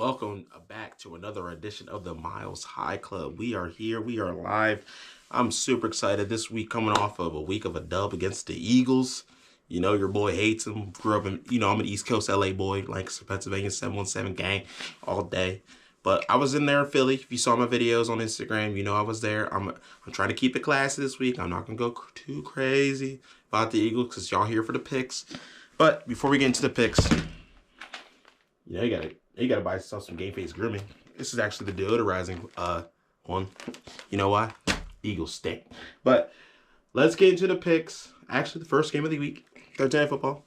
Welcome back to another edition of the Miles High Club. We are here. We are live. I'm super excited this week, coming off of a week of a dub against the Eagles. You know, your boy hates them. Grew up in, I'm an East Coast LA boy, Lancaster, Pennsylvania, 717 gang all day. But I was in there in Philly. If you saw my videos on Instagram, you know I was there. I'm trying to keep it classy this week. I'm not going to go too crazy about the Eagles because y'all here for the picks. But before we get into the picks, you gotta buy yourself some Game Face grooming. This is actually the deodorizing one. You know why? Eagles stink. But let's get into the picks. Actually, the first game of the week, Thursday Night Football.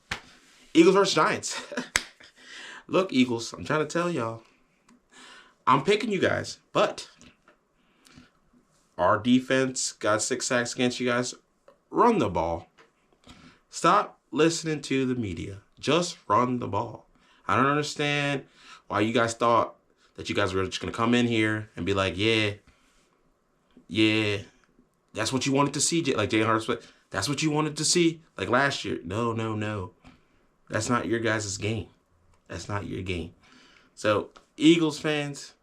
Eagles versus Giants. Look, Eagles, I'm trying to tell y'all. I'm picking you guys, but our defense got 6 sacks against you guys. Run the ball. Stop listening to the media. Just run the ball. I don't understand why you guys thought that you guys were just going to come in here and be like, yeah, that's what you wanted to see. Like Jay Hart, that's what you wanted to see like last year. No. That's not your guys' game. That's not your game. So, Eagles fans,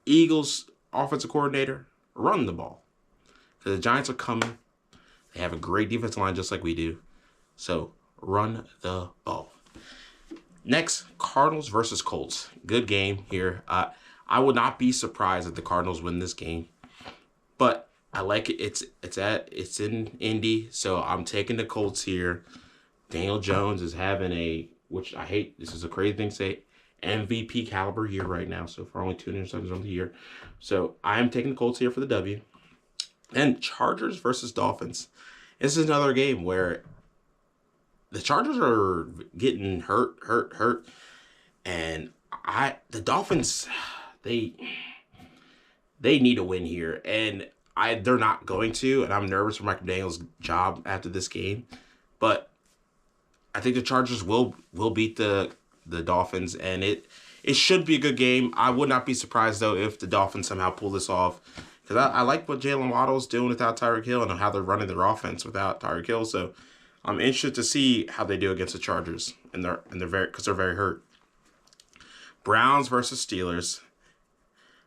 Eagles offensive coordinator, run the ball. Because the Giants are coming. They have a great defensive line just like we do. So, run the ball. Next, Cardinals versus Colts. Good game here. I would not be surprised if the Cardinals win this game, but I like it. It's in Indy, so I'm taking the Colts here. Daniel Jones is having which I hate. This is a crazy thing to say, MVP caliber year right now. So for only 2 interceptions on the year, so I am taking the Colts here for the W. And Chargers versus Dolphins. This is another game where the Chargers are getting hurt, and the Dolphins, they need a win here, and they're not going to, and I'm nervous for Mike Daniels' job after this game, but I think the Chargers will beat the Dolphins, and it should be a good game. I would not be surprised though if the Dolphins somehow pull this off, because I like what Jalen Waddle's doing without Tyreek Hill and how they're running their offense without Tyreek Hill, so I'm interested to see how they do against the Chargers, and they're very hurt. Browns versus Steelers.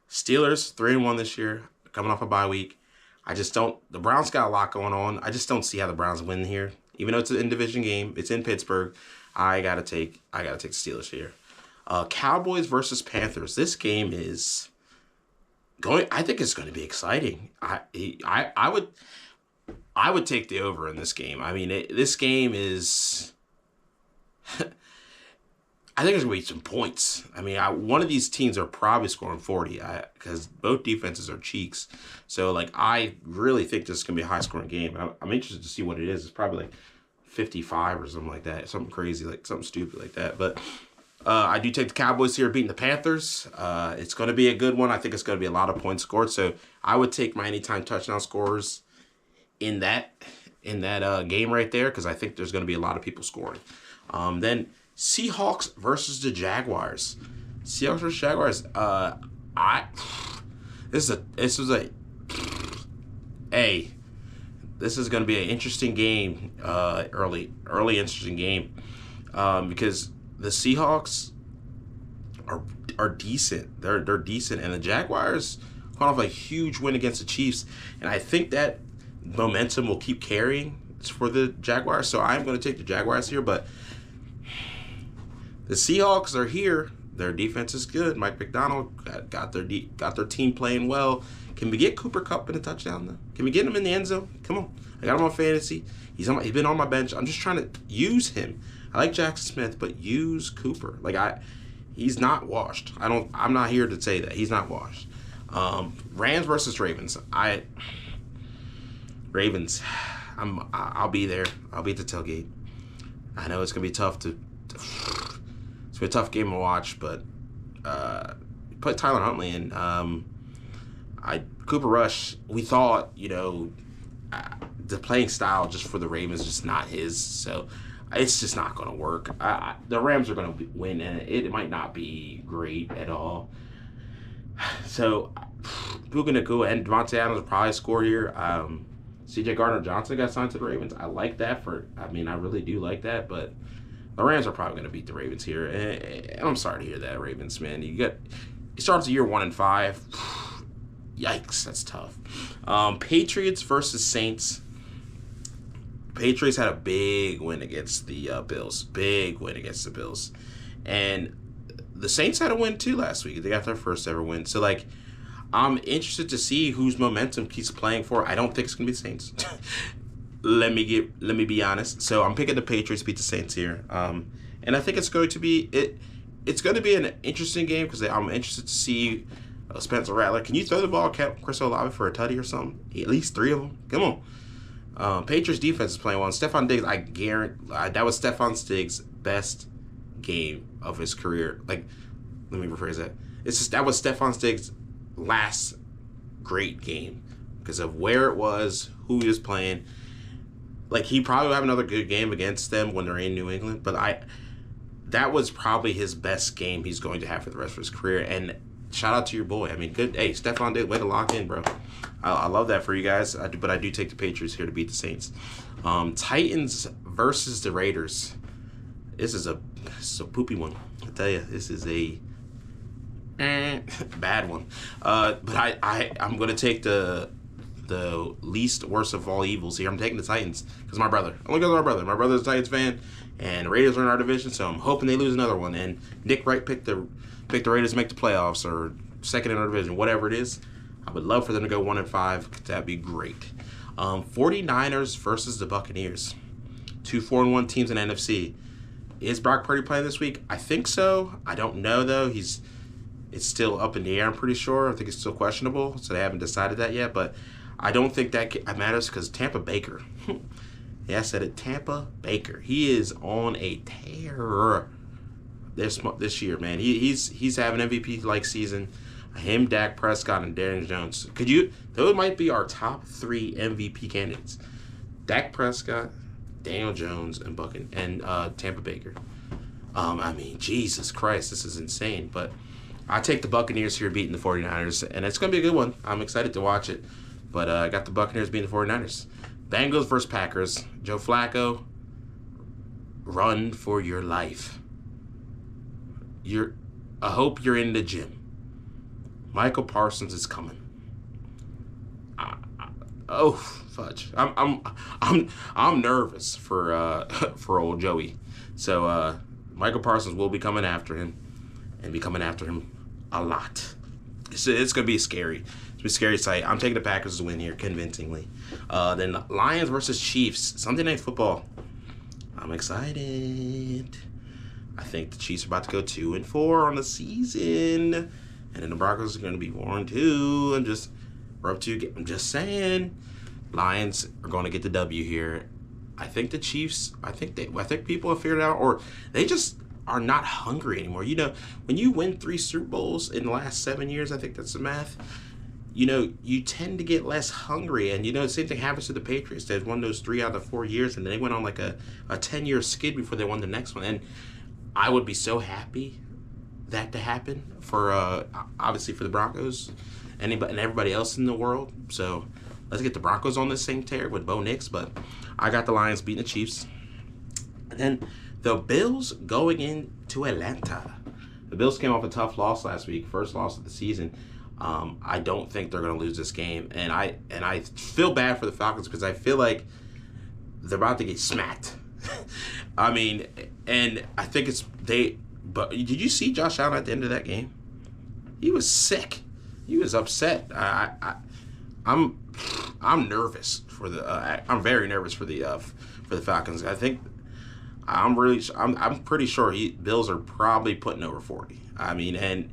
Steelers 3-1 this year, coming off a bye week. The Browns got a lot going on. I just don't see how the Browns win here, even though it's an in-division game. It's in Pittsburgh. I gotta take the Steelers here. Cowboys versus Panthers. This game is going. I think it's going to be exciting. I would take the over in this game. I mean, this game is... I think there's going to be some points. I mean, one of these teams are probably scoring 40 because both defenses are cheeks. So, I really think this is going to be a high-scoring game. I'm interested to see what it is. It's probably 55 or something like that. Something crazy, something stupid like that. But I do take the Cowboys here beating the Panthers. It's going to be a good one. I think it's going to be a lot of points scored. So, I would take my anytime touchdown scorers in that game right there, because I think there's going to be a lot of people scoring. Then Seahawks versus the Jaguars. Seahawks versus Jaguars. This is going to be an interesting game. Early interesting game, because the Seahawks are decent. They're decent, and the Jaguars caught off a huge win against the Chiefs, and I think that momentum will keep carrying for the Jaguars, so I'm going to take the Jaguars here. But the Seahawks are here. Their defense is good. Mike McDonald got their team playing well. Can we get Cooper Kupp in a touchdown though? Can we get him in the end zone? Come on, I got him on fantasy. He's been on my bench. I'm just trying to use him. I like Jackson Smith, but use Cooper. He's not washed. I'm not here to say that he's not washed. Rams versus Ravens. Ravens, I'll be there. I'll be at the tailgate. I know it's gonna be tough it's gonna be a tough game to watch, but put Tyler Huntley in. Cooper Rush. We thought, the playing style just for the Ravens is just not his, so it's just not gonna work. The Rams are gonna win, and it might not be great at all. So, Puka Nacua and Devontae Adams will probably score here. C.J. Gardner-Johnson got signed to the Ravens. I like that I really do like that, but The Rams are probably going to beat the Ravens here, and I'm sorry to hear that, Ravens, man. It starts the year 1-5. Yikes, that's tough. Patriots versus Saints. Patriots had a big win against the Bills. Big win against the Bills. And the Saints had a win too last week. They got their first ever win. So, like, I'm interested to see whose momentum keeps playing for. I don't think it's going to be the Saints. Let me be honest. So, I'm picking the Patriots beat the Saints here. And I think it's going to be it's going to be an interesting game because I'm interested to see Spencer Rattler. Can you throw the ball at Chris Olave for a tutty or something? At least 3 of them. Come on. Patriots defense is playing well. And Stephon Diggs, I guarantee that was Stephon Diggs' best game of his career. Like, let me rephrase that. That was Stephon Diggs' last great game because of where it was, who he was playing. Like, he probably will have another good game against them when they're in New England, but that was probably his best game he's going to have for the rest of his career. And shout out to your boy. I mean, good. Hey, Stephon Diggs, way to lock in, bro. I love that for you guys. But I do take the Patriots here to beat the Saints. Titans versus the Raiders. This is a poopy one. I tell you, this is a bad one. But I'm gonna take the least worst of all evils here. I'm taking the Titans because my brother. I'm looking at my brother. My brother's a Titans fan, and the Raiders are in our division, so I'm hoping they lose another one. And Nick Wright picked the Raiders to make the playoffs or second in our division, whatever it is. I would love for them to go 1-5. That'd be great. 49ers versus the Buccaneers. 2 4-1 teams in NFC. Is Brock Purdy playing this week? I think so. I don't know, though. It's still up in the air, I'm pretty sure. I think it's still questionable, so they haven't decided that yet. But I don't think that matters because Tampa Baker. Yeah, I said it. Tampa Baker. He is on a tear this year, man. He's having an MVP-like season. Him, Dak Prescott, and Daniel Jones. Those might be our top 3 MVP candidates. Dak Prescott, Daniel Jones, and Tampa Baker. I mean, Jesus Christ, this is insane. But I take the Buccaneers here beating the 49ers, and it's going to be a good one. I'm excited to watch it. But I got the Buccaneers beating the 49ers. Bengals versus Packers. Joe Flacco, run for your life. I hope you're in the gym. Michael Parsons is coming. Oh fudge! I'm nervous for old Joey. So Michael Parsons will be coming after him, and be coming after him a lot. It's gonna be scary. It's gonna be a scary sight. I'm taking the Packers to win here convincingly. Then Lions versus Chiefs. Sunday Night Football. I'm excited. I think the Chiefs are about to go 2-4 on the season, and then the Broncos are going to be 4-2. I'm just saying, Lions are going to get the W here. I think the Chiefs. I think people have figured it out, or they just are not hungry anymore. You know, when you win 3 Super Bowls in the last 7 years, I think that's the math. You know, you tend to get less hungry, and the same thing happens to the Patriots. They've won those 3 out of 4 years, and they went on like a 10-year skid before they won the next one. And I would be so happy that to happen for obviously for the Broncos, and everybody else in the world. So let's get the Broncos on this same tear with Bo Nix. But I got the Lions beating the Chiefs. And then the Bills going into Atlanta. The Bills came off a tough loss last week, first loss of the season. I don't think they're going to lose this game, and I feel bad for the Falcons because I feel like they're about to get smacked. I mean, and I think but did you see Josh Allen at the end of that game? He was sick. He was upset. I'm nervous for I'm very nervous for the Falcons. I think I'm pretty sure Bills are probably putting over 40. I mean, and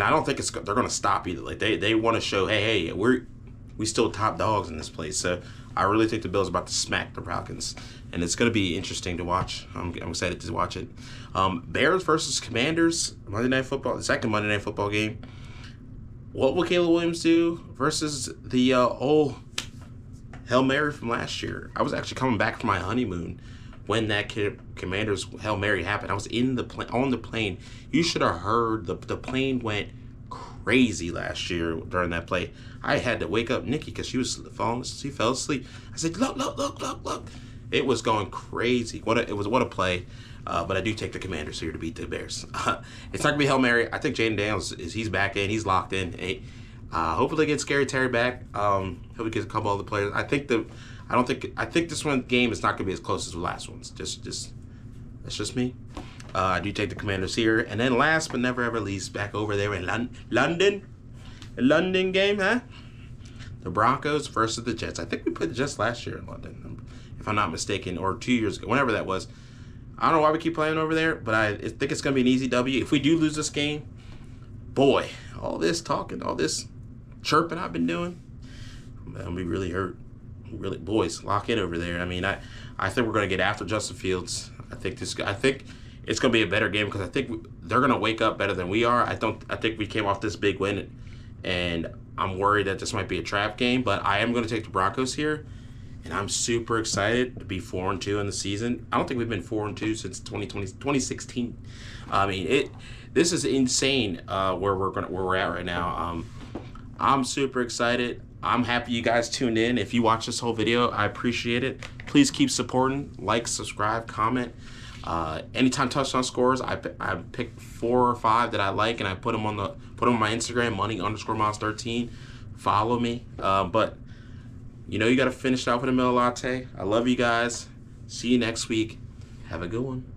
I don't think they're going to stop either. Like they want to show, hey, we still top dogs in this place. So I really think the Bills are about to smack the Falcons, and it's going to be interesting to watch. I'm excited to watch it. Bears versus Commanders, Monday Night Football, the second Monday Night Football game. What will Caleb Williams do versus the old Hail Mary from last year? I was actually coming back from my honeymoon when that Commanders Hail Mary happened. I was on the plane. You should have heard the plane went crazy last year during that play. I had to wake up Nikki because she fell asleep. I said, look. It was going crazy. What a play. But I do take the Commanders here to beat the Bears. It's not gonna be Hail Mary. I think Jaden Daniels he's back in. He's locked in. Hopefully they get Scary Terry back. Hopefully get a couple other players. I think this one game is not gonna be as close as the last ones. Just that's just me. I do take the Commanders here, and then last but never ever least, back over there in London, a London game, huh? The Broncos versus the Jets. I think we played the Jets last year in London, if I'm not mistaken, or 2 years ago, whenever that was. I don't know why we keep playing over there, but I think it's going to be an easy W. If we do lose this game, boy, all this talking, all this chirping I've been doing, I'm going to be really hurt. Really, boys, lock in over there. I mean, I think we're going to get after Justin Fields. I think it's going to be a better game because I think they're going to wake up better than we are. I think we came off this big win, and I'm worried that this might be a trap game, but I am going to take the Broncos here. And I'm super excited to be 4-2 in the season. I don't think we've been 4-2 since 2016. I mean, this is insane where we're at right now. I'm super excited. I'm happy you guys tuned in. If you watch this whole video, I appreciate it. Please keep supporting, like, subscribe, comment. Anytime touchdown scores, I pick 4 or 5 that I like, and I put them on my Instagram, money_miles13. Follow me. But you know you got to finish out with a Miller Latte. I love you guys. See you next week. Have a good one.